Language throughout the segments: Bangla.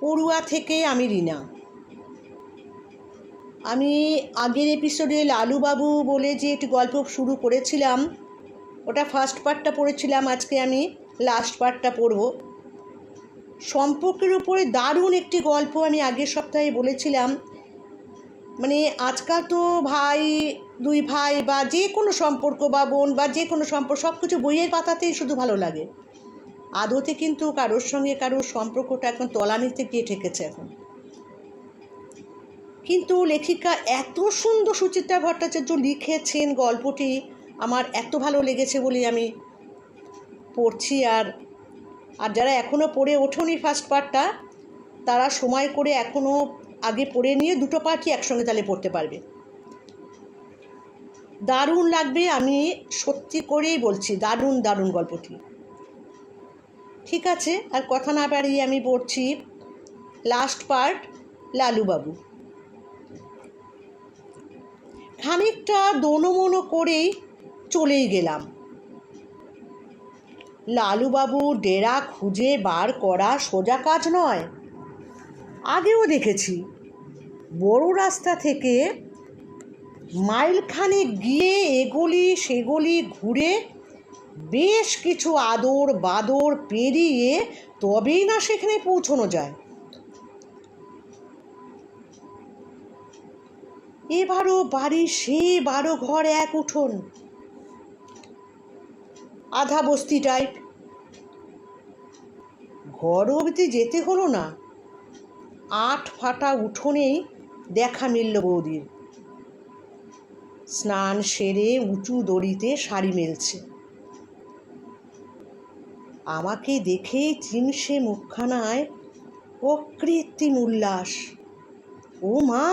পড়ুয়া থেকে আমি রিনা। আমি আগের এপিসোডে লালুবাবু বলে যে একটি গল্প শুরু করেছিলাম, ওটা ফার্স্ট পার্টটা পড়েছিলাম। আজকে আমি লাস্ট পার্টটা পড়ব। সম্পর্কের উপরে দারুণ একটি গল্প আমি আগের সপ্তাহে বলেছিলাম। মানে আজকাল তো দুই ভাই বা যে কোনো সম্পর্ক বা বোন বা যে কোনো সম্পর্ক সব কিছু বইয়ের পাতাতেই শুধু ভালো লাগে। আদতে কিন্তু কারোর সঙ্গে কারোর সম্পর্কটা এখন তলানিতে গিয়ে ঠেকেছে এখন। কিন্তু লেখিকা এত সুন্দর, সুচিত্রা ভট্টাচার্য লিখেছেন গল্পটি, আমার এত ভালো লেগেছে বলে আমি পড়ছি। আর যারা এখনও পড়ে ওঠেনি ফার্স্ট পার্টটা, তারা সময় করে এখনও আগে পড়ে নিয়ে দুটো পার্টই একসঙ্গে তাহলে পড়তে পারবে, দারুণ লাগবে। আমি সত্যি করেই বলছি, দারুণ দারুণ গল্পটি। ঠিক আছে, আর কথা না বাড়িয়ে আমি পড়ছি লাস্ট পার্ট, লালুবাবু। খানিকটা দোনোমনো করেই চলেই গেলাম। লালুবাবুর ডেরা খুঁজে বার করা সোজা কাজ নয়। আগেও দেখেছি, বড় রাস্তা থেকে মাইলখানেক গিয়ে এগলি সেগলি ঘুরে বেশ কিছু আদর বাদর পেরিয়ে তবেই না সেখানে পৌঁছানো যায়। এবারও বাড়ির সে 12 ঘর এক উঠোন, আধা বস্তি টাইপ। ঘর অবধি যেতে হলো না, 8 ফাটা উঠোনেই দেখা মিলল বৌদির। স্নান সেরে উঁচু দড়িতে শাড়ি মেলছে। আমাকে দেখেই চিমসে মুখখানায় অকৃত্রিম উল্লাস। ও মা,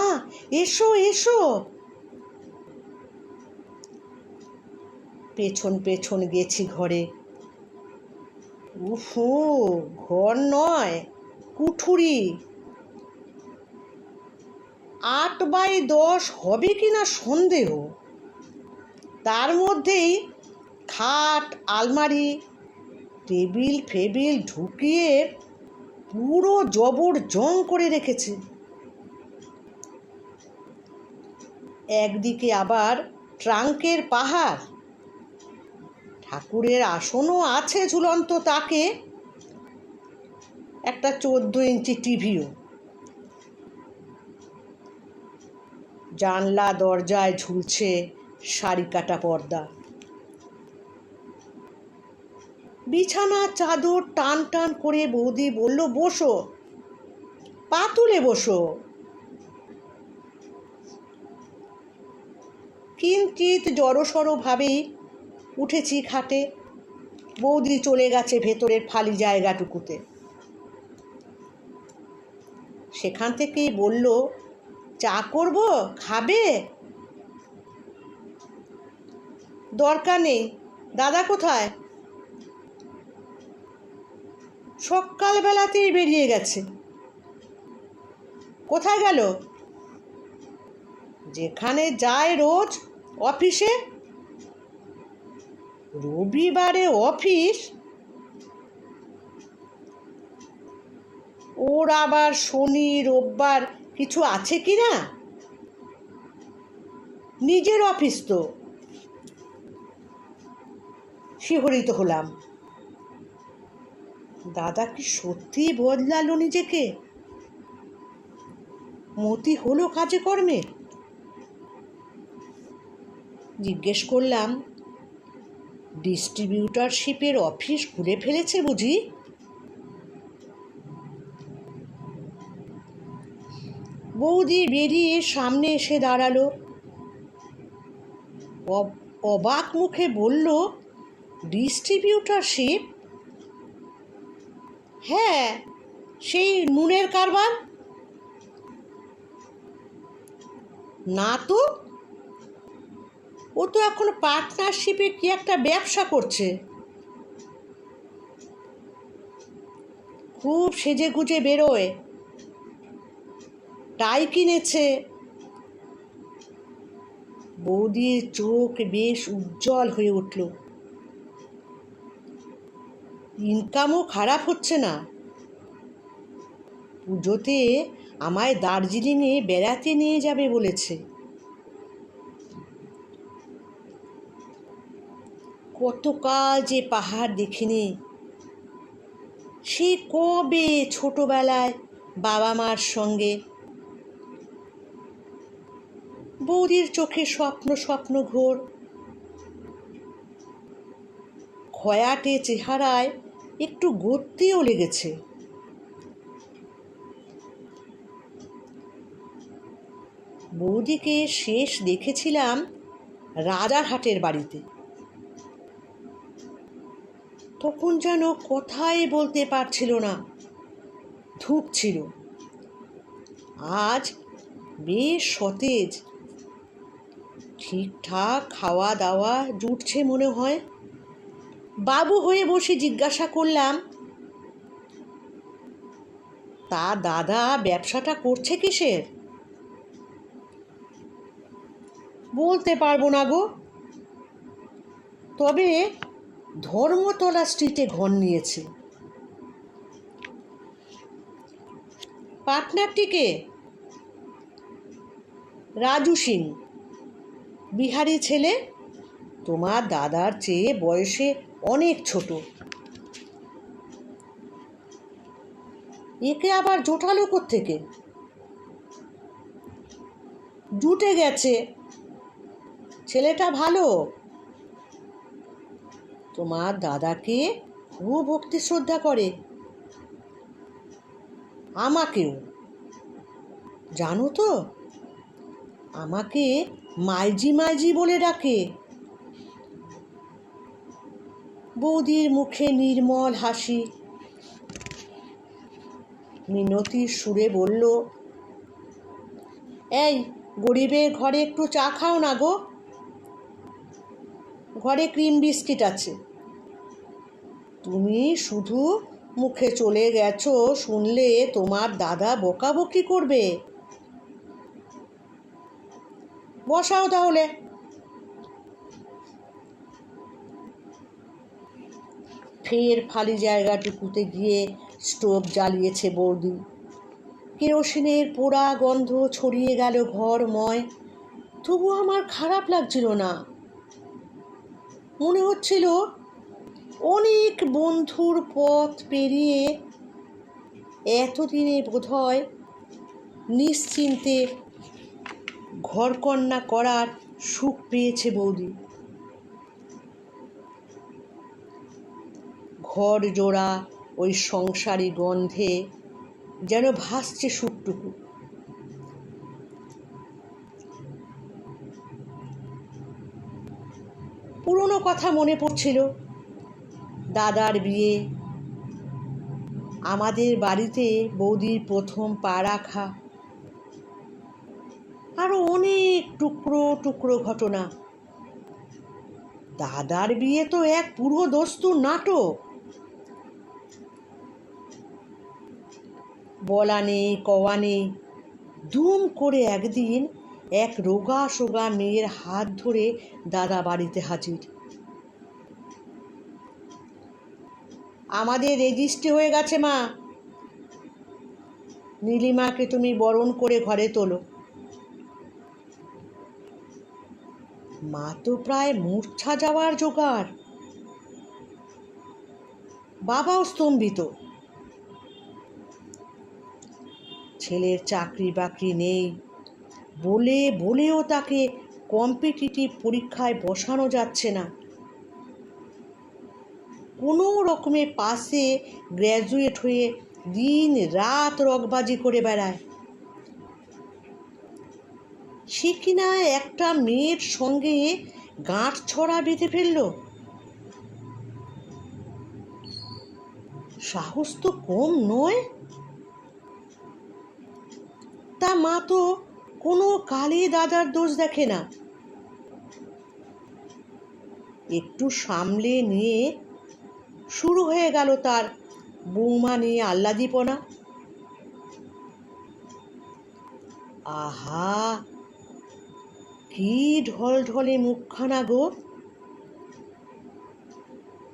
এসো এসো। পেছন পেছন গেছি ঘরে। উফু, ঘর নয়, কুঠুরি। 8x10 হবে কিনা সন্দেহ। তার মধ্যেই খাট, আলমারি, টেবিল ফেবিল ঢুকিয়ে পুরো জবর জং করে রেখেছে। একদিকে আবার ট্রাঙ্কের পাহাড়, ঠাকুরের আসনও আছে ঝুলন্ত তাকে, একটা 14 ইঞ্চি টিভিও। জানলা দরজায় ঝুলছে শাড়ি কাটা পর্দা। বিছানা চাদর টান টান করে বৌদি বলল, বসো, পা তুলে বসো। কিঞ্চিত জড়সড় ভাবেই উঠেছি খাটে। বৌদি চলে গেছে ভেতরের ফালি জায়গাটুকুতে। সেখান থেকেই বলল, চা করব, খাবে? দরকার নেই। দাদা কোথায়? সকালবেলাতেই বেরিয়ে গেছে। কোথায় গেল? যেখানে যায় রোজ, অফিসে। রবিবারে অফিস? ওর আবার শনি রোববার কিছু আছে কি না? নিজের অফিস তো। শিহরিত হলাম। দাদা কি সত্যি বদলালো নিজেকে? মতি হলো কাজে কর্মে? জিজ্ঞেস করলাম, ডিস্ট্রিবিউটারশিপের অফিস খুলে ফেলেছে বুঝি? বৌদি বেরিয়ে সামনে এসে দাঁড়ালো। অবাক মুখে বলল, ডিস্ট্রিবিউটারশিপ? হ্যাঁ, সেই নুনের কারবার। না তো, ও তো এখন পার্টনারশিপে কি একটা ব্যবসা করছে। খুব সেজে গুজে বেরোয়, টাই কিনেছে। বৌদির চোখ বেশ উজ্জ্বল হয়ে উঠল। ইনকামও খারাপ হচ্ছে না। পুজোতে আমায় দার্জিলিংয়ে বেড়াতে নিয়ে যাবে বলেছে। কতকাল যে পাহাড় দেখিনি। সে কবে ছোটবেলায় বাবা মার সঙ্গে। বৌদির চোখে স্বপ্ন স্বপ্ন ঘোর। খয়াটে চেহারায় একটু গত্তিও লেগেছে। বৌদিকে শেষ দেখেছিলাম রাজারহাটের বাড়িতে। তখন যেন কথাই বলতে পারছিল না, ধূপ ছিল। আজ বেশ সতেজ, ঠিকঠাক খাওয়া দাওয়া জুটছে মনে হয়। বাবু হয়ে বসে জিজ্ঞাসা করলাম, তা দাদা ব্যবসাটা করছে কিসের? বলতে পারবো না গো, তবে ধর্মতলা স্ট্রিটে ঘর নিয়েছে। পার্টনারটিকে রাজু সিং, বিহারি ছেলে, তোমার দাদার চেয়ে বয়সে অনেক ছোট। একে আবার জোটালো কোত্থেকে? জুটে গেছে। ছেলেটা ভালো, তোমার দাদাকে খুব ভক্তি শ্রদ্ধা করে। আমাকেও। জানো তো, আমাকে মাইজি মাইজি বলে ডাকে। বৌদির মুখে নির্মল হাসি। মিনতির সুরে বলল, এই গরিবের ঘরে একটু চা খাও না গো, ঘরে ক্রিম বিস্কিট আছে। তুমি শুধু মুখে চলে গেছো শুনলে তোমার দাদা বকাবকি করবে। বসাও তাহলে। ফের ফালি জায়গাটুকুতে গিয়ে স্টোভ জ্বালিয়েছে বৌদি। কেরোসিনের পোড়া গন্ধ ছড়িয়ে গেল ঘরময়। তবু আমার খারাপ লাগছিল না। মনে হচ্ছিল অনেক বন্ধুর পথ পেরিয়ে এতদিনে বোধহয় নিশ্চিন্তে ঘরকন্না করার সুখ পেয়েছে বৌদি। ঘর জোড়া ওই সংসারী গন্ধে যেন ভাসছে সুখটুকু। পুরনো কথা মনে পড়ছিল। দাদার বিয়ে, আমাদের বাড়িতে বৌদির প্রথম পা রাখা, আরো অনেক টুকরো টুকরো ঘটনা। দাদার বিয়ে তো এক পুরো দস্তুর নাটক। বলা নেই কওয়া নেই, দুম করে একদিন এক রোগা সোগা মেয়ের হাত ধরে দাদা বাড়িতে হাজির। আমাদের রেজিস্ট্রি হয়ে গেছে মা, নীলিমাকে তুমি বরণ করে ঘরে তোলো। মা তো প্রায় মূর্ছা যাওয়ার জোগাড়। বাবাও স্তম্ভিত। ছেলের চাকরি বাকরি নেই বলে বলেও তাকে কম্পিটিটিভ পরীক্ষায় বসানো যাচ্ছে না। কোনো রকমে পাশে গ্র্যাজুয়েট হয়ে দিন রাত রগবাজি করে বেড়ায়। সে কিনা একটা মেয়ের সঙ্গে গাঁট ছড়া বেঁধে ফেলল। সাহস তো কম নয়। তা মা তো কোনো কালে দাদার দোষ দেখে না। একটু সামলে নিয়ে শুরু হয়ে গেল তার বৌমা নিয়ে আহ্লাদীপনা। আহা, কি ঢলঢলে মুখখানা গো!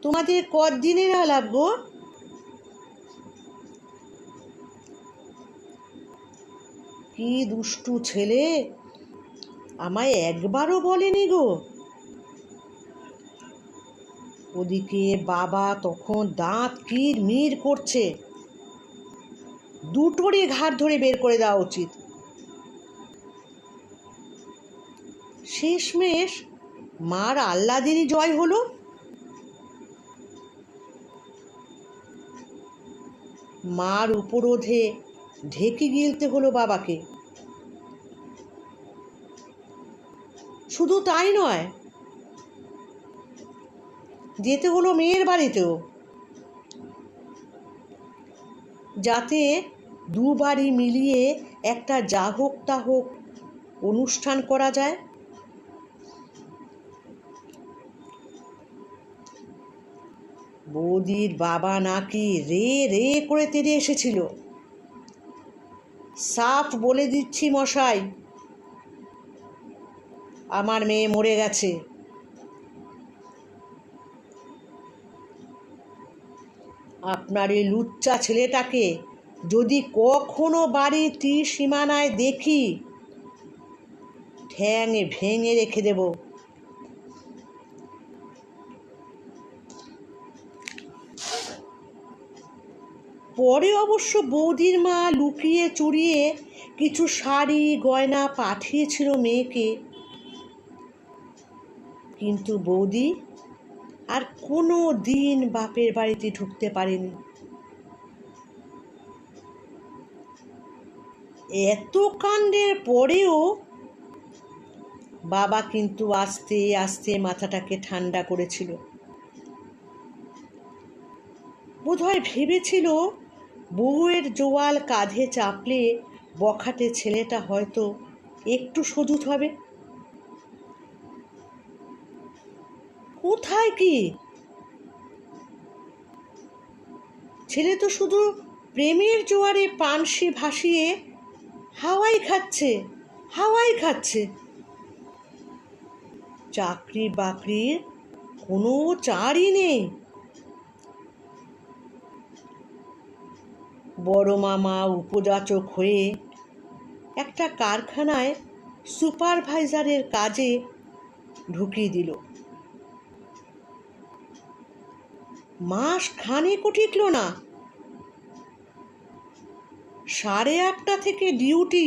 তোমাদের কদিনের আলাপ গো? কি দুষ্টু ছেলে, আমায় একবারও বলেনি গো। ওদিকে বাবা তখন দাঁত কিরমির করছে। দুটোরই ঘাড় ধরে বের করে দেওয়া উচিত। শেষমেশ মার আহ্লাদেরই জয় হলো। মার উপরোধে ঢেকে গিলতে হলো বাবাকে। শুধু তাই নয়, যেতে হলো মেয়ের বাড়িতেও, যাতে দুবারই মিলিয়ে একটা যা হোক তা হোক অনুষ্ঠান করা যায়। বৌদির বাবা নাকি রে রে করে তেড়ে এসেছিল। সাফ বলে দিচ্ছি মশাই, আমার মেয়ে মরে গেছে। আপনার এই লুচ্চা ছেলেটাকে যদি কখনো বাড়ির ত্রিসীমানায় দেখি, ঠ্যাং ভেঙে রেখে দেব। পরে অবশ্য বৌদির মা লুকিয়ে চুরিয়ে কিছু শাড়ি গয়না পাঠিয়েছিল মেয়েকে, কিন্তু বৌদি আর কোনো দিন বাপের বাড়িতে ঢুকতে পারেনি। এত কাণ্ডের পরেও বাবা কিন্তু আস্তে আস্তে মাথাটাকে ঠান্ডা করেছিল। বোধহয় ভেবেছিল বউয়ের জোয়াল কাঁধে চাপলে বখাটে ছেলেটা হয়তো একটু সজুত হবে। কোথায় কি, ছেলে তো শুধু প্রেমের জোয়ারে পানসি ভাসিয়ে হাওয়াই খাচ্ছে। চাকরি বাকরির কোনো চাড়ই নেই। বড় মামা উপযাচক হয়ে একটা কারখানায় সুপারভাইজারের কাজে ঢুকিয়ে দিল। মাস খানেকও টিকল না। 8:30 থেকে ডিউটি,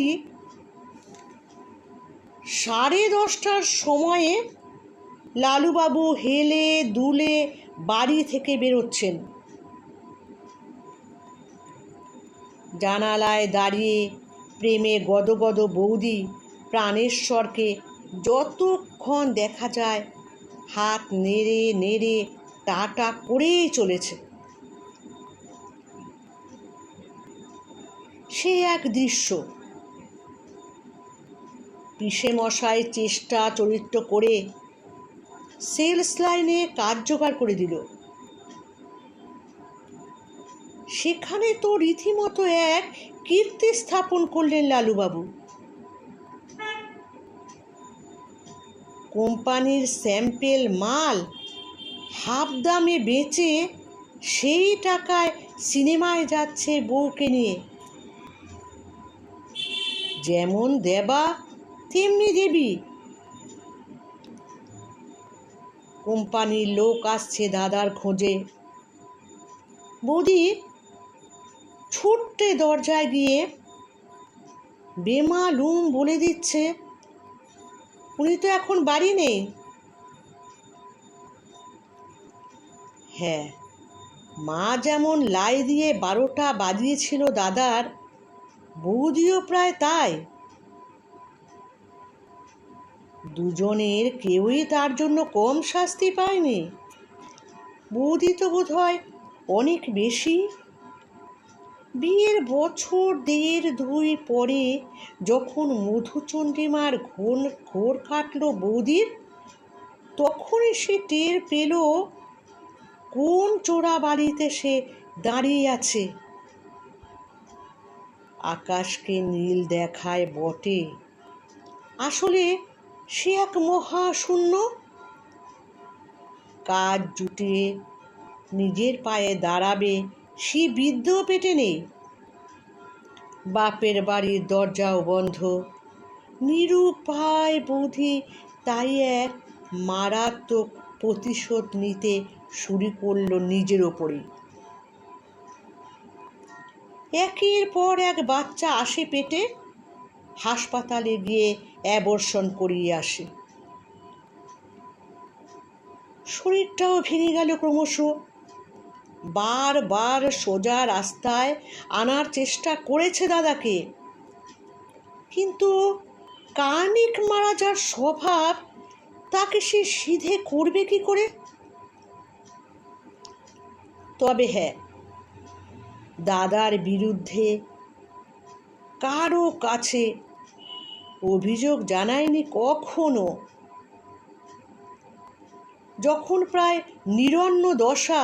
10:30টার সময়ে লালুবাবু হেলে দুলে বাড়ি থেকে বেরোচ্ছেন। জানালায় দাঁড়িয়ে প্রেমে গদগদ বৌদি প্রাণেশ্বরকে যতক্ষণ দেখা যায় হাত নেড়ে নেড়ে টাটা করেই চলেছে। সে এক দৃশ্য পিসে মশাই চেষ্টা চরিত্র করে সেলস লাইনে কাজ জোগাড় করে দিল। সেখানে তো রীতিমতো এক কীর্তি স্থাপন করলেন লালুবাবু। কোম্পানির স্যাম্পেল মাল হাফ দামে বেচে সেই টাকায় সিনেমায় যাচ্ছে বউকে নিয়ে। যেমন দেবা তেমনি দেবী। কোম্পানির লোক আসছে দাদার খোঁজে। বৌদি ছুটতে দরজায় গিয়ে বেমালুম বলে দিচ্ছে, উনি তো এখন বাড়ি নেই। হ্যাঁ, মা যেমন লাই দিয়ে 12টা বাজিয়েছিল দাদার, বৌদিও প্রায় তাই। দুজনের কেউই তার জন্য কম শাস্তি পায়নি। বৌদি তো বোধহয় অনেক বেশি। বিয়ের বছর 1.5-2 পরে যখন মধুচন্দ্রিমার ঘোর কাটল বৌদির, তখনই সে টের পেল কোন চোরা বাড়িতে সে দাঁড়িয়ে আছে। আকাশকে নীল দেখায় বটে, আসলে সে এক মহাশূন্য। কাজ জুটিয়ে নিজের পায়ে দাঁড়াবে সে বিদ্যেও পেটে নেই। বাপের বাড়ির দরজাও বন্ধ। নিরুপায় বৌদি তাই এক মারাত্মক প্রতিশোধ নিতে শুরু করল নিজের ওপরেই। একের পর এক বাচ্চা আসে পেটে, হাসপাতালে গিয়ে অ্যাবর্শন করিয়ে আসে। শরীরটাও ভেঙে গেল ক্রমশ। বারবার সোজা রাস্তায় আনার চেষ্টা করেছে দাদাকে, কিন্তু কানিক মারা যার স্বভাব, তাকে সে সিধে করবে কি করে? তবে হ্যাঁ, দাদার বিরুদ্ধে কারো কাছে অভিযোগ জানায়নি কখনো। যখন প্রায় নিরন্ন দশা,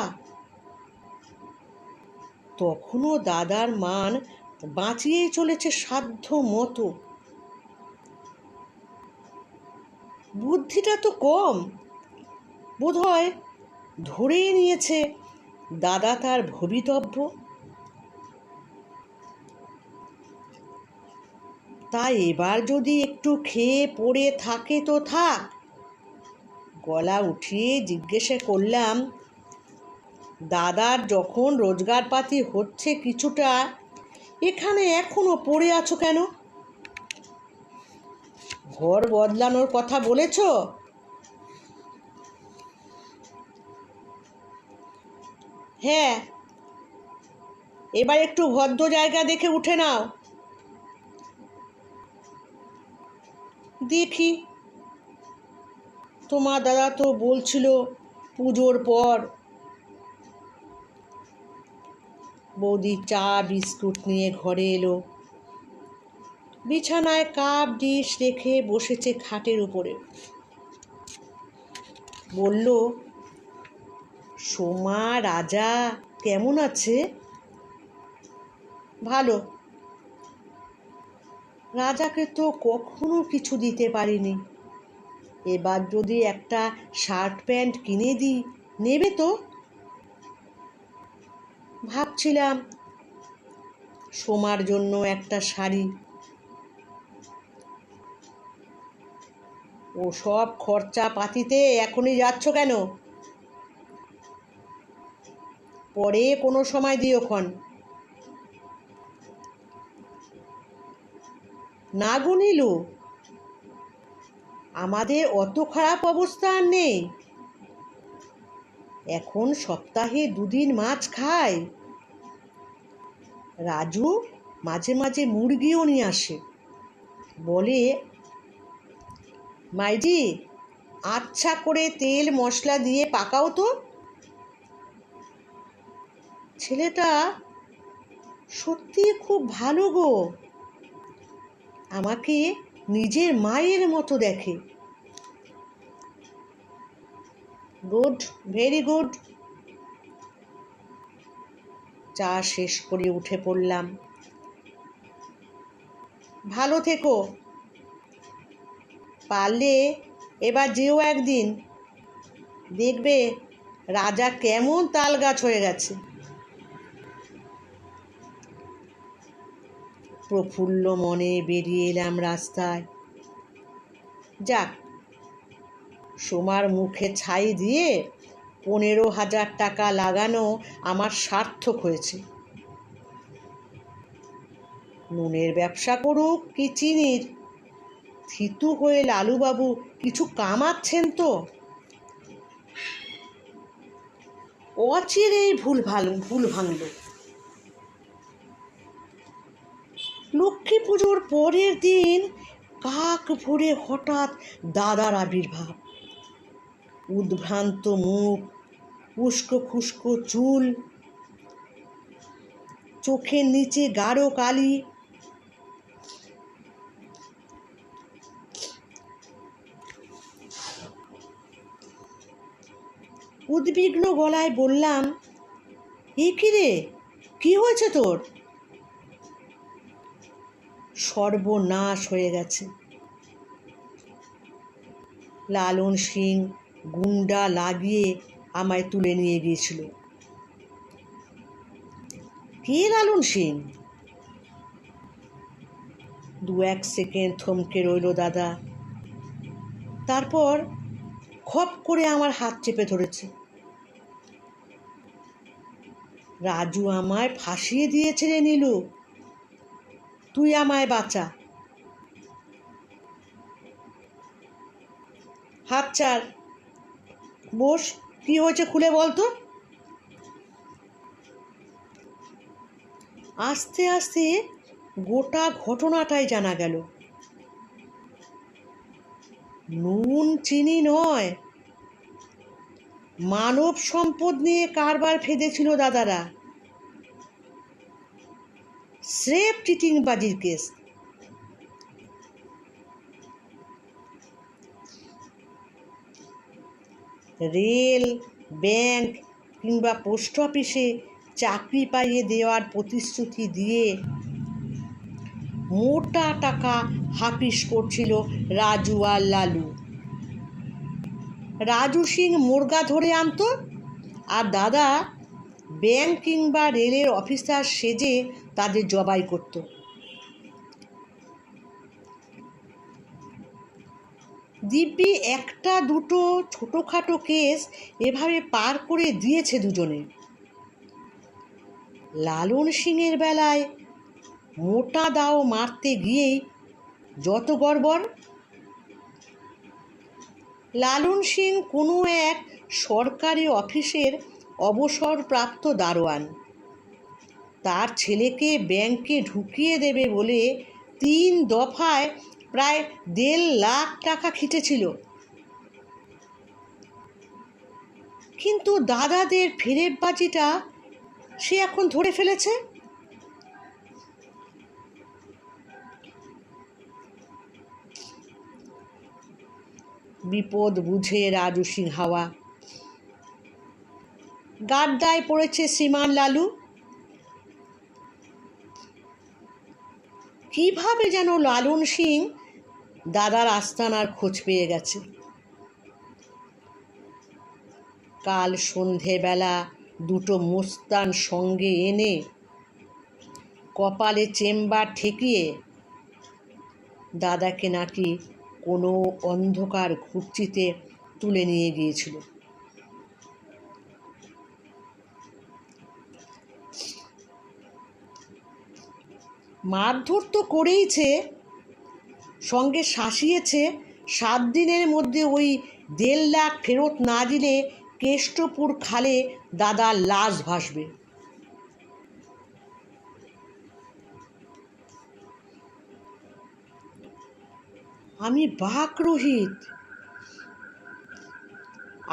তখনও দাদার মান বাঁচিয়েই চলেছে সাধ্য মতো। বুদ্ধিটা তো কম, বোধহয় ধরেই নিয়েছে দাদা তার ভবিতব্য। তাই এবার যদি একটু খেয়ে পড়ে থাকে তো থাক। গলা উঠিয়ে জিজ্ঞাসা করলাম, দাদার যখন রোজগারপাতি হচ্ছে কিছুটা, এখানে এখনো পড়ে আছো কেন? ঘর বদলানোর কথা বলেছ? হ্যাঁ, এবার একটু ভদ্র জায়গা দেখে উঠে নাও। দেখি, তোমার দাদা তো বলছিল পুজোর পর। বৌদি চা বিস্কুট নিয়ে ঘরে এলো। বিছানায় কাপ ডিশ রেখে বসেছে খাটের উপরে। বলল, সোমা রাজা কেমন আছে? ভালো। রাজাকে তো কখনো কিছু দিতে পারিনি, এবার যদি একটা শার্ট প্যান্ট কিনে দিই, নেবে তো? ভাবছিলাম সোমার জন্য একটা শাড়ি। ও সব খরচা পাতিতে এখনই যাচ্ছ কেন? পরে কোনো সময় দিওক্ষণ। না গো নীলু, আমাদের অত খারাপ অবস্থা আর নেই। এখন সপ্তাহে 2 দিন মাছ খাই। রাজু মাঝে মাঝে মুরগিও নিয়ে আসে। বলে, মাইজি আচ্ছা করে তেল মশলা দিয়ে পাকাও তো। ছেলেটা সত্যি খুব ভালো গো, আমাকে নিজের মায়ের মতো দেখে। Good, very good. চা শেষ করে উঠে পড়লাম। ভালো থেকো, পারলে এবার যেও একদিন, দেখবে রাজা কেমন তাল গাছ হয়ে গেছে। প্রফুল্ল মনে বেরিয়ে এলাম রাস্তায়। যাক, সোমার মুখে ছাই দিয়ে 15,000 টাকা লাগানো আমার সার্থক হয়েছে। নুনের ব্যবসা করুক কি চিনির, থিতু হয়ে লালুবাবু কিছু কামাচ্ছেন তো। অচিরেই ভুল ভাঙল। লক্ষ্মী পুজোর পরের দিন কাক ভোরে হঠাৎ দাদার আবির্ভাব। উদ্ভ্রান্ত মুখ, উস্কো খুস্কো চুল, চোখের নিচে গাঢ় কালি। উদ্বিগ্ন গলায় বললাম, এ কি রে, কি হয়েছে তোর? সর্বনাশ হয়ে গেছে। লালন সিং গুন্ডা লাগিয়ে আমায় তুলে নিয়ে গিয়েছিল। কে লালন সিং? 2-1 সেকেন্ড থমকে রইল দাদা, তারপর খপ করে আমার হাত চেপে ধরেছে। রাজু আমায় ফাঁসিয়ে দিয়েছে রে নীলু, তুই আমায় বাঁচা। হাত ছাড়, বস, কি হয়েছে খুলে বলতো। আস্তে আস্তে গোটা ঘটনাটাই জানা গেল। নুন চিনি নয়, মানব সম্পদ নিয়ে কারবার ফেঁদেছিল দাদারা। স্রেফ চিটিংবাজির কেস। রেল, ব্যাংক কিংবা পোস্ট অফিসে চাকরি পাইয়ে দেওয়ার প্রতিশ্রুতি দিয়ে মোটা টাকা হাফিস করছিল রাজু আর লালু। রাজু সিং মুরগা ধরে আনতো, আর দাদা ব্যাংক কিংবা রেলের অফিসার সেজে তাদের জবাই করত। দিব্যি একটা দুটো ছোটোখাটো কেস এভাবে পার করে দিয়েছে দুজনে। লালন সিংয়ের বেলায় মোটা দাও মারতে গিয়েই যত গড়বড়। লালন সিং কোনো এক সরকারি অফিসের অবসরপ্রাপ্ত দারোয়ান। তার ছেলেকে ব্যাংকে ঢুকিয়ে দেবে বলে 3 দফায় প্রায় 1.5 লাখ টাকা খিটেছিল। কিন্তু দাদাদের ফেরেববাজিটা সে এখন ধরে ফেলেছে। বিপদ বুঝে রাজু সিং হাওয়া। গাড্ডায় পড়েছে শ্রীমান লালু। কিভাবে যেন লালন সিং দাদার আস্তানার খোঁজ পেয়ে গেছে। কাল সন্ধেবেলা 2 মোস্তান সঙ্গে এনে কপালে চেম্বার ঠেকিয়ে দাদাকে নাকি কোনো অন্ধকার ঘুপচিতে তুলে নিয়ে গিয়েছিল। মারধর তো করেইছে, সঙ্গে শাসিয়েছে 7 দিনের মধ্যে ওই 1.5 লাখ ফেরত না দিলে কেষ্টপুর খালে দাদার লাশ ভাসবে। আমি বাক রোহিত,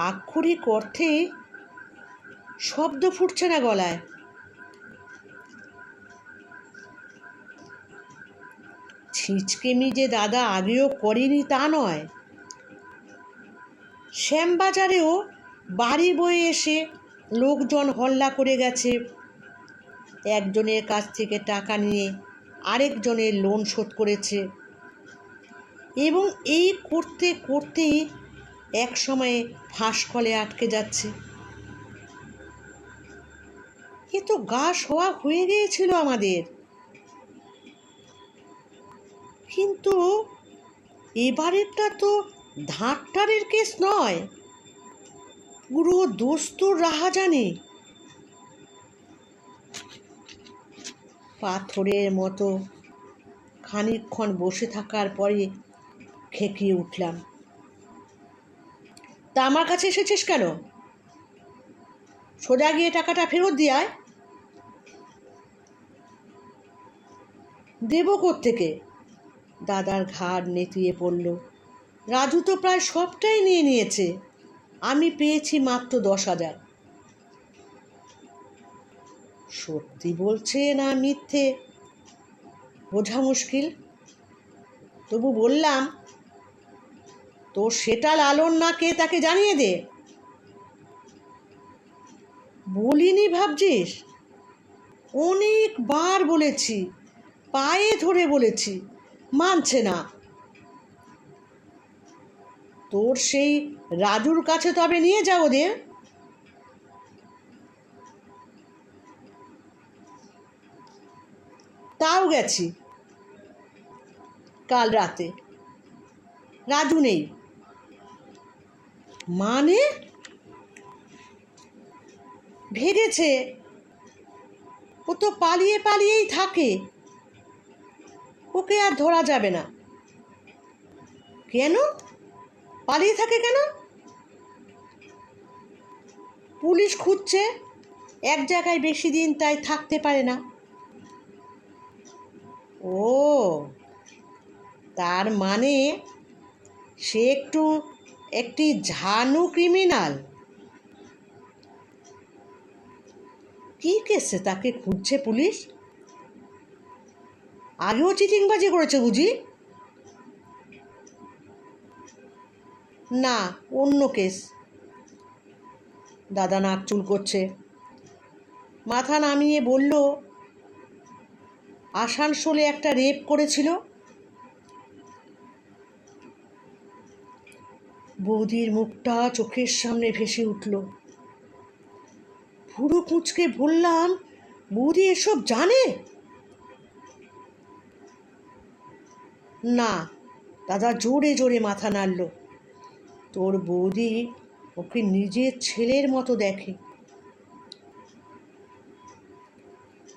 আক্ষরিক অর্থে শব্দ ফুটছে না গলায়। ছিচকেমি যে দাদা আগেও করেনি তা নয়, শ্যামবাজারেও বাড়ি বয়ে এসে লোকজন হল্লা করে গেছে। একজনের কাছ থেকে টাকা নিয়ে আরেকজনের লোন শোধ করেছে, এবং এই করতে করতেই এক সময়ে ফাঁসকলে আটকে যাচ্ছে। এ তো গা শোয়া হয়ে গিয়েছিল আমাদের। কিন্তু এবারেরটা তো ধাঁট্টারের কেস নয়, পুরো দস্তুর রাহাজানি। পাথরের মতো খানিকক্ষণ বসে থাকার পরে খেকিয়ে উঠলাম। তা আমার কাছে এসেছিস কেন? সোজা গিয়ে টাকাটা ফেরত দিয়ে আয়। দেব কোত্থেকে? দাদার ঘাড় নেতিয়ে পড়ল। রাজু তো প্রায় সবটাই নিয়ে নিয়েছে, আমি পেয়েছি মাত্র 10,000। সত্যি বলছে না মিথ্যে বোঝা মুশকিল, তবু বললাম, তো সেটা লালন না কে তাকে জানিয়ে দে। বলিনি ভাবছিস? অনেকবার বলেছি, পায়ে ধরে বলেছি, মানছে না। তোর সেই রাজুর কাছে তবে নিয়ে যা ওদের। তাও গেছি, কাল রাতে। রাজু নেই। মানে? ভেগেছে। ও তো পালিয়ে পালিয়েই থাকে, ওকে আর ধরা যাবে না। কেন পালিয়ে থাকে কেন? পুলিশ খুঁজছে, এক জায়গায় বেশি দিন তাই থাকতে পারে না। ও, তার মানে সে একটি ঝানু ক্রিমিনাল। কি কেসে তাকে খুঁজছে পুলিশ? আগেও চিটিংবাজি করেছে বুঝি? না, অন্য কেস। দাদা নাক চুল করছে, মাথা নামিয়ে বলল, আসানসোলে একটা রেপ করেছিল। বৌদির মুখটা চোখের সামনে ভেসে উঠল। ভুরু কুঁচকে বললাম, বৌদি এসব জানে? না। দাদা জোরে জোরে মাথা নাড়ল। তোর বৌদি ওকে নিজের ছেলের মতো দেখে।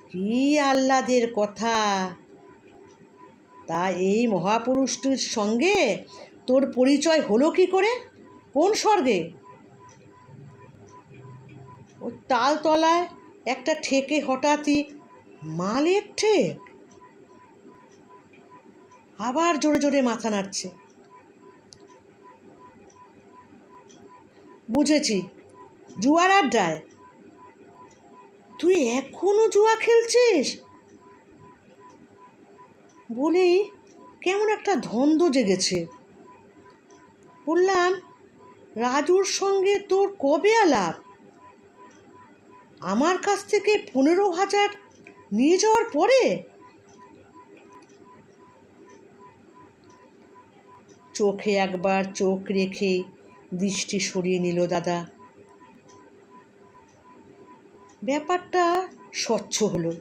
কি আহ্লাদের কথা! তা এই মহাপুরুষটির সঙ্গে তোর পরিচয় হলো কি করে? কোন স্বর্গে? ও তালতলায় একটা ঠেকে হঠাৎই। মালের ঠেক? আবার জোরে জোরে মাথা নাড়ছে। বুঝেছি, জুয়ার আড্ডায়। তুই এখনো জুয়া খেলছিস বলেই কেমন একটা ধন্দ জেগেছে। বললাম, রাজুর সঙ্গে তোর কবে আলাপ? আমার কাছ থেকে 15,000 নিয়ে যাওয়ার পরে? চোখে একবার চোখ রেখে দৃষ্টি সরিয়ে নিল দাদা। ব্যাপারটা স্বচ্ছ হলো।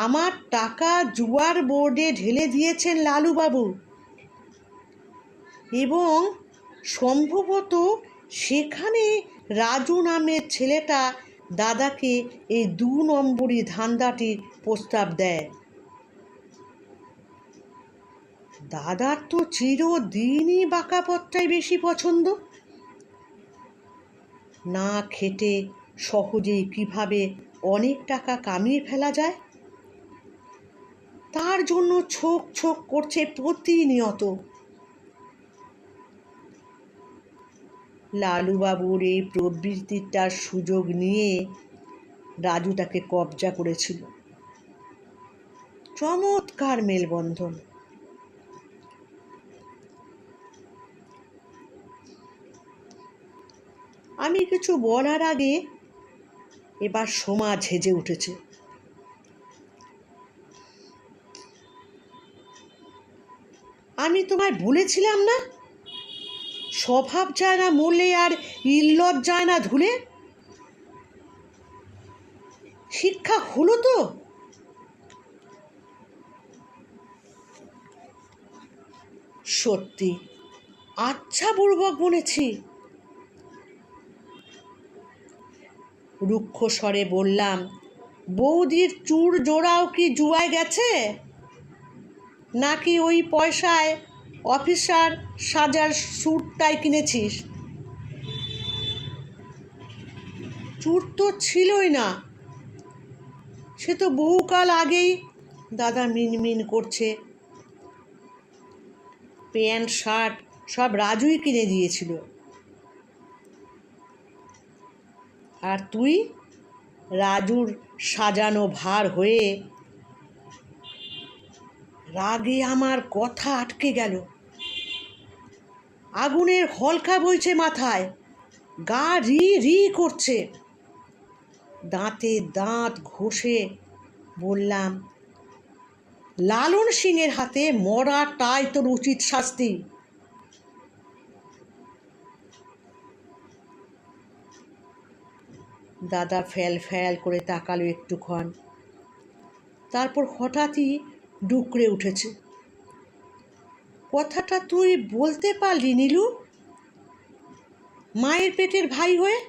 আমার টাকা জুয়ার বোর্ডে ঢেলে দিয়েছেন লালুবাবু, এবং সম্ভবত সেখানে রাজু নামের ছেলেটা দাদাকে এই 2 নম্বরই ধান্দাটির প্রস্তাব দেয়। দাদার তো চিরদিনই বাঁকাপথটাই বেশি পছন্দ। না খেটে সহজেই কিভাবে অনেক টাকা কামিয়ে ফেলা যায়, তার জন্য ছোক ছোক করছে প্রতিনিয়ত। লালুবাবুর এই প্রবৃত্তিটার সুযোগ নিয়ে রাজু তাকে কবজা করেছিল। চমৎকার মেলবন্ধন। আমি কিছু বলার আগে এবার সোমা ঝেঁজে উঠেছে। আমি তোমায় বলেছিলাম না, স্বভাব যায় না মরলে আর ইল্লত যায় না ধুলে। শিক্ষা হলো তো? সত্যি আচ্ছা বুড়বক বলেছি। রুক্ষ স্বরে বললাম, বৌদির চুর জোড়াও কি জুয়ায় গেছে, নাকি ওই পয়সায় অফিসার সাজার স্যুটটাই কিনেছিস? চুর তো ছিলই না, সে তো বহুকাল আগেই। দাদা মিনমিন করছে। প্যান্ট শার্ট সব রাজুই কিনে দিয়েছিল। আর তুই রাজুর সাজানো ভার হয়ে। রাগে আমার কথা আটকে গেল। আগুনের হলকা বইছে মাথায়, গা রি রি করছে। দাঁতে দাঁত ঘষে বললাম, লালন সিংয়ের হাতে মরাটাই তোর উচিত শাস্তি। দাদা ফ্যাল ফ্যাল করে তাকালো একটুক্ষণ, তারপর হঠাৎই ডুকরে উঠেছে। কথাটা তুই বলতে পারলি নীলু, মায়ের পেটের ভাই হয়ে?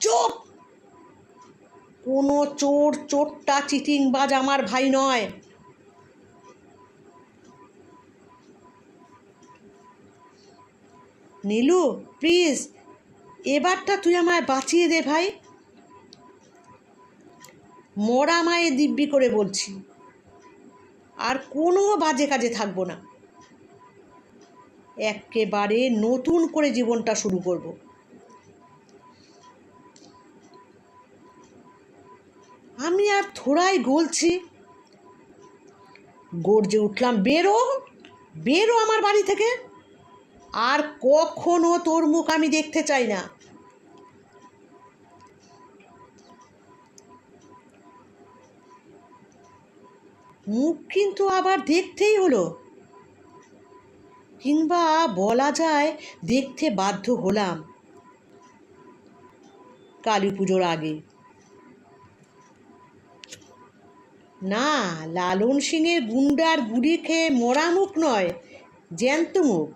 চুপ! কোনো চোর চোরটা চিটিংবাজ আমার ভাই নয়। নীলু প্লিজ, এবারটা তুই আমায় বাঁচিয়ে দে ভাই। মরা মায়ে দিব্যি করে বলছি, আর কোনো বাজে কাজে থাকবো না। একেবারে নতুন করে জীবনটা শুরু করব। আমি আর থোড়াই গলছি, গর্জে উঠলাম, বেরো বেরো আমার বাড়ি থেকে, আর কখনো তোর মুখ আমি দেখতে চাই না। মুখ কিন্তু আবার দেখতেই হলো, কিংবা বলা যায় দেখতে বাধ্য হলাম। কালী পুজোর আগে না, লালন সিংয়ের গুন্ডার গুড়ি খেয়ে মরা মুখ নয়, জ্যান্ত মুখ।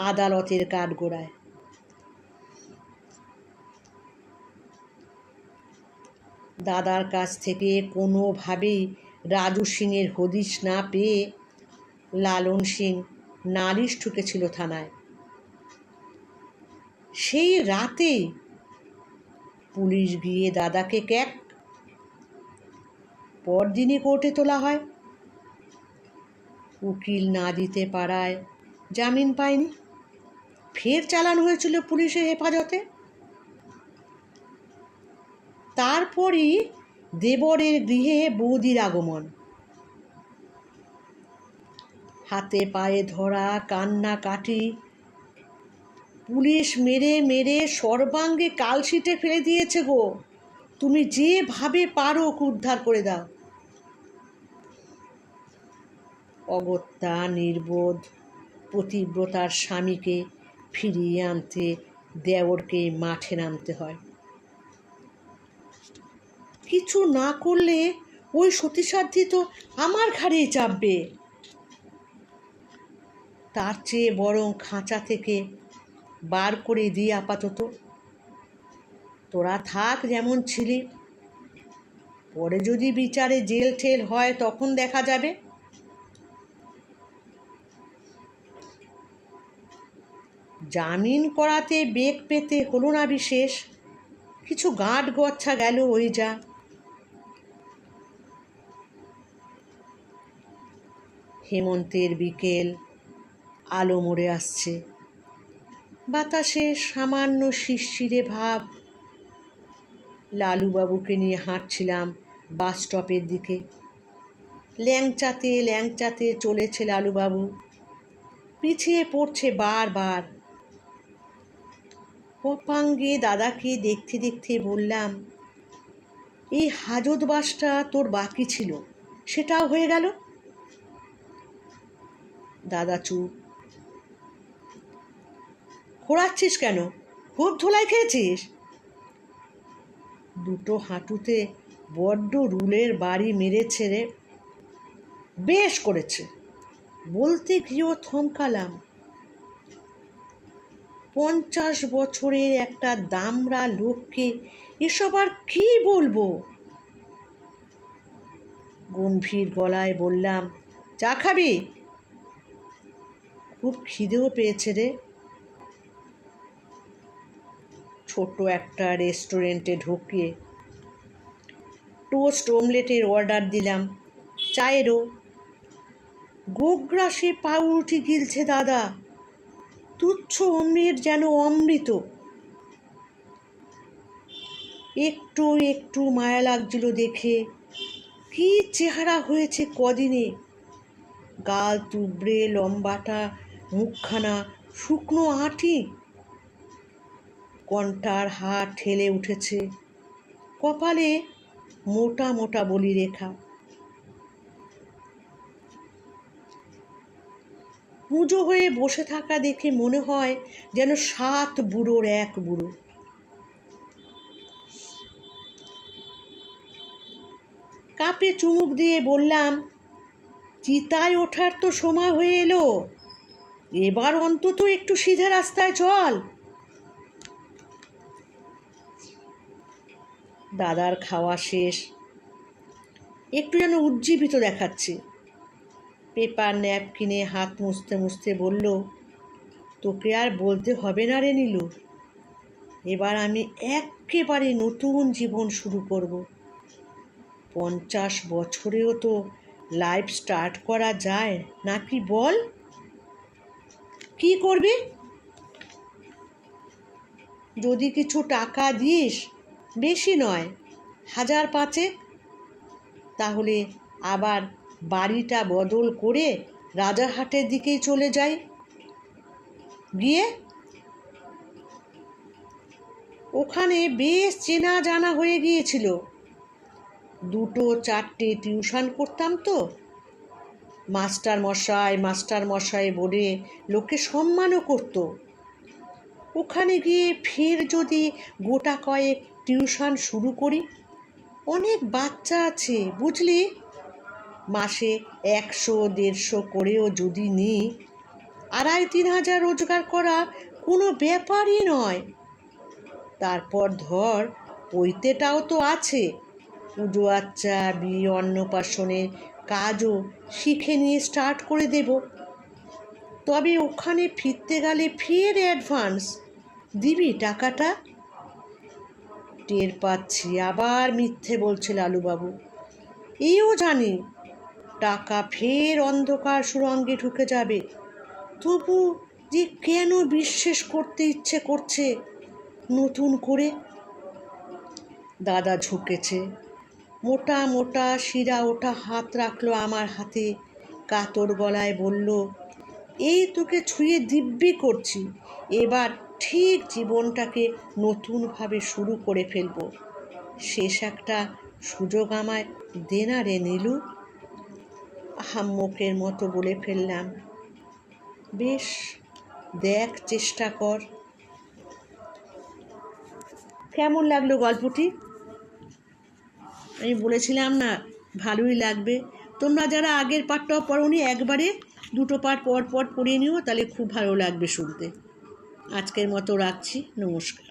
আদালতের কাঠগোড়ায় দাদার কাছ থেকে কোনোভাবেই রাজু সিংয়ের হদিশ না পেয়ে লালন সিং নালিশ ঠুকেছিল থানায়। সেই রাতেই পুলিশ গিয়ে দাদাকে ক্যাক, পরদিনই কোর্টে তোলা হয়। উকিল না দিতে পারায় জামিন পায়নি, ফের চালান হয়েছিল পুলিশের হেফাজতে। তারপরই দেবরের গৃহে বৌদির আগমন। হাতে পায়ে ধরা, কান্নাকাটি, পুলিশ মেরে মেরে সর্বাঙ্গে কালশিটে ফেলে দিয়েছে গো, তুমি যেভাবে পারো উদ্ধার করে দাও। অগত্যা নির্বোধ পতিব্রতার স্বামীকে ফিরিয়ে আনতে দেওরকে মাঠে নামতে হয়। কিছু না করলে ওই সতীসাধ্যী তো আমার ঘাড়েই চাপবে। তার চেয়ে বরং খাঁচা থেকে বার করে দিই আপাতত। তোরা থাক যেমন ছিলি, পরে যদি বিচারে জেল ঠেল হয় তখন দেখা যাবে। জামিন করাতে বেগ পেতে হলো না বিশেষ, কিছু গাঁট গচ্ছা গেল ওই যা। হেমন্তের বিকেল, আলো মরে আসছে, বাতাসে সামান্য শিরশিরে ভাব। লালুবাবুকে নিয়ে হাঁটছিলাম বাস স্টপের দিকে। ল্যাংচাতে ল্যাংচাতে চলেছে লালুবাবু, পিছিয়ে পড়ছে বারবার। অপাঙ্গে দাদাকে দেখতে দেখতে বললাম, এই হাজত বাসটা তোর বাকি ছিল, সেটাও হয়ে গেল। দাদা চুপ। খোঁড়াচ্ছিস কেন? খুব ধোলাই খেয়েছিস? দুটো হাঁটুতে বড্ড রুলের বাড়ি মেরেছে রে। বেশ করেছে বলতে গিয়েও থমকালাম। 50 বছরের একটা দামড়া লোককে এসব আর কি বলবো। গম্ভীর গলায় বললাম, চা খাবি? খুব খিদেও পেয়েছে রে। ছোট একটা রেস্টুরেন্টে ঢুকিয়ে টোস্ট অমলেটের অর্ডার দিলাম, চায়েরও। গোগ্রাসে পাউরুটি গিলছে দাদা, তুচ্ছ অমৃত যেন অমৃত। একটু একটু মায়া লাগছিল দেখে, কি চেহারা হয়েছে কদিনে। গাল তুবড়ে লম্বাটা, মুখখানা শুকনো আঁটি, কণ্ঠার হাড় ঠেলে উঠেছে, কপালে মোটা মোটা বলি রেখা। পুজো হয়ে বসে থাকা দেখে মনে হয় যেন 7 বুড়োর এক বুড়ো। কাপে চুমুক দিয়ে বললাম, চিতায় ওঠার তো সময় হয়ে এলো, এবার অন্তত একটু সিধে রাস্তায় চল। দাদার খাওয়া শেষ, একটু যেন উজ্জীবিত দেখাচ্ছে। পেপার ন্যাপকিনে হাত মুছতে মুছতে বলল, তোকে আর বলতে হবে না রে নীলু, এবার আমি একেবারে নতুন জীবন শুরু করব। 50 বছরেও তো লাইফ স্টার্ট করা যায় নাকি বল? কি করবি? যদি কিছু টাকা দিস, বেশি নয়, 1000-5, তাহলে আবার বাড়িটা বদল করে রাজারহাটের দিকেই চলে যাই। গিয়ে ওখানে বেশ চেনা জানা হয়ে গিয়েছিল, 2-4টে টিউশন করতাম তো। মাস্টার মশাই বলে লোকে সম্মানও করত। ওখানে গিয়ে ফের যদি গোটা কয়েক টিউশন শুরু করি, অনেক বাচ্চা আছে বুঝলি, মাসে 100-150 করেও যদি নিই, 2500-3 হাজার রোজগার করা কোনো ব্যাপারই নয়। তারপর ধর পৈতেটাও তো আছে, পুজো আচ্চা বিয়ে অন্নপ্রাশনের কাজও শিখে নিয়ে স্টার্ট করে দেব। তবে ওখানে ফিরতে গেলে ফের অ্যাডভান্স দিবি টাকাটা? টের পাচ্ছি আবার মিথ্যে বলছে লালুবাবু। এও জানি টাকা ফের অন্ধকার সুড়ঙ্গে ঢুকে যাবে, তবু যে কেন বিশ্বাস করতে ইচ্ছে করছে নতুন করে। দাদা ঝুঁকেছে, মোটা মোটা শিরা ওঠা হাত রাখলো আমার হাতে, কাতর গলায় বলল, এই তোকে ছুঁয়ে দিব্যি করছি, এবার ঠিক জীবনটাকে নতুনভাবে শুরু করে ফেলবো। শেষ একটা সুযোগ আমায় দে না রে নীলু। আহাম্মকের মতো বলে ফেললাম। বেশ, দেখ, চেষ্টা কর। কেমন লাগলো গল্পটি? আমি বলেছিলাম না ভালোই লাগবে। তোমরা যারা আগের পার্টটাও পড়োনি, একবারে 2টো পার্ট পর পর পড়ে নিও, তাহলে খুব ভালো লাগবে শুনতে। আজকের মতো রাখছি, নমস্কার।